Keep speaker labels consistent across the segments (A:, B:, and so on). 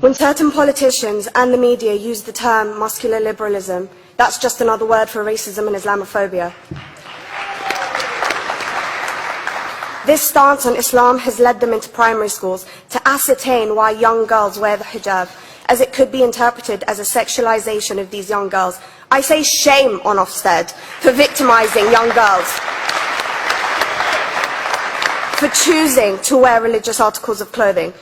A: When certain politicians and the media use the term muscular liberalism, that's just another word for racism and Islamophobia. This stance on Islam has led them into primary schools to ascertain why young girls wear the hijab, as it could be interpreted as a sexualization of these young girls. I say shame on Ofsted for victimizing young girls, for choosing to wear religious articles of clothing.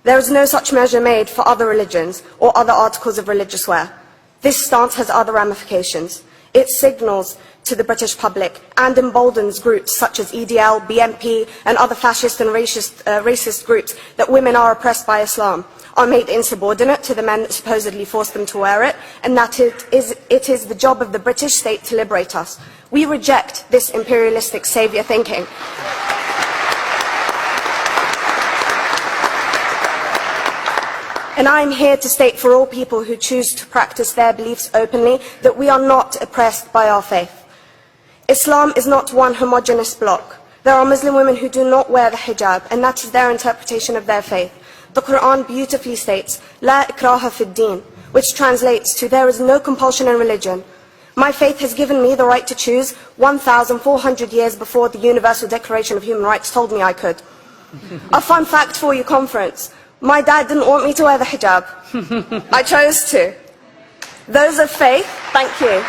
A: There is no such measure made for other religions or other articles of religious wear. This stance has other ramifications. It signals to the British public and emboldens groups such as EDL, BNP and other fascist and racist groups that women are oppressed by Islam, are made insubordinate to the men that supposedly force them to wear it, and that it is the job of the British state to liberate us. We reject this imperialistic saviour thinking. And I am here to state for all people who choose to practice their beliefs openly that we are not oppressed by our faith. Islam is not one homogeneous block. There are Muslim women who do not wear the hijab, and that is their interpretation of their faith. The Quran beautifully states, La ikraha fid din, which translates to, there is no compulsion in religion. My faith has given me the right to choose 1,400 years before the Universal Declaration of Human Rights told me I could. A fun fact for you, conference. My dad didn't want me to wear the hijab. I chose to. Those of faith, thank you.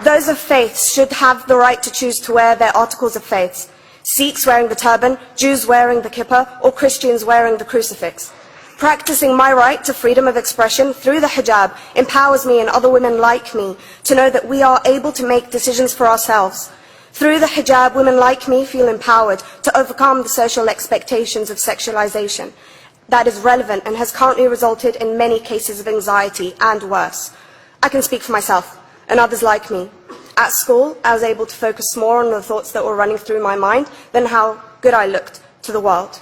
A: Those of faith should have the right to choose to wear their articles of faith. Sikhs wearing the turban, Jews wearing the kippah, or Christians wearing the crucifix. Practicing my right to freedom of expression through the hijab empowers me and other women like me to know that we are able to make decisions for ourselves. Through the hijab, women like me feel empowered to overcome the social expectations of sexualization that is relevant and has currently resulted in many cases of anxiety and worse. I can speak for myself and others like me. At school, I was able to focus more on the thoughts that were running through my mind than how good I looked to the world.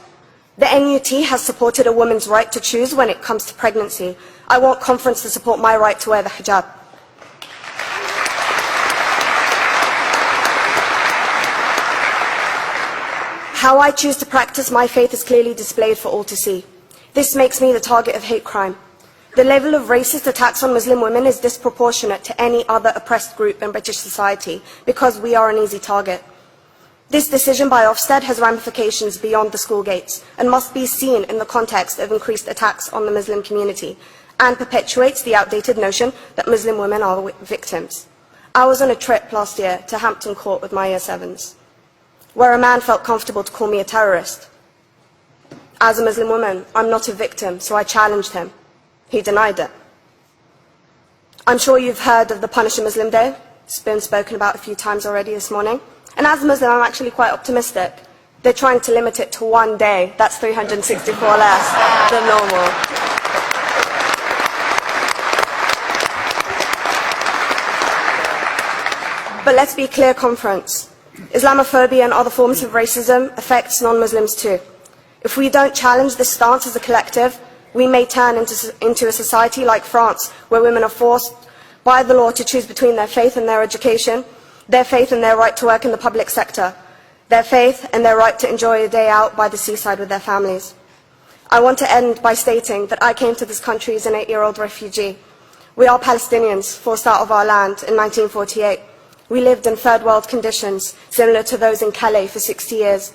A: The NUT has supported a woman's right to choose when it comes to pregnancy. I want conference to support my right to wear the hijab. How I choose to practice my faith is clearly displayed for all to see. This makes me the target of hate crime. The level of racist attacks on Muslim women is disproportionate to any other oppressed group in British society because we are an easy target. This decision by Ofsted has ramifications beyond the school gates and must be seen in the context of increased attacks on the Muslim community and perpetuates the outdated notion that Muslim women are victims. I was on a trip last year to Hampton Court with my Year 7s, where a man felt comfortable to call me a terrorist. As a Muslim woman, I'm not a victim, so I challenged him. He denied it. I'm sure you've heard of the Punish a Muslim Day. It's been spoken about a few times already this morning. And as a Muslim, I'm actually quite optimistic. They're trying to limit it to one day. That's 364 less than normal. But let's be clear, conference. Islamophobia and other forms of racism affects non-Muslims too. If we don't challenge this stance as a collective, we may turn into a society like France, where women are forced by the law to choose between their faith and their education, their faith and their right to work in the public sector, their faith and their right to enjoy a day out by the seaside with their families. I want to end by stating that I came to this country as an 8-year-old refugee. We are Palestinians, forced out of our land in 1948. We lived in third world conditions, similar to those in Calais for 60 years.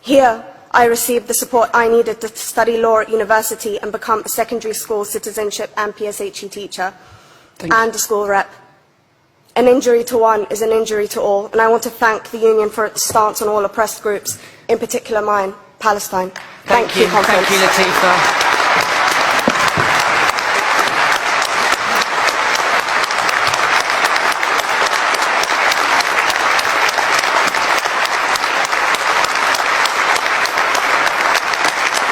A: Here, I received the support I needed to study law at university and become a secondary school citizenship and PSHE teacher and a school rep. An injury to one is an injury to all, and I want to thank the Union for its stance on all oppressed groups, in particular mine, Palestine. Thank you, conference.
B: Thank you, Latifa.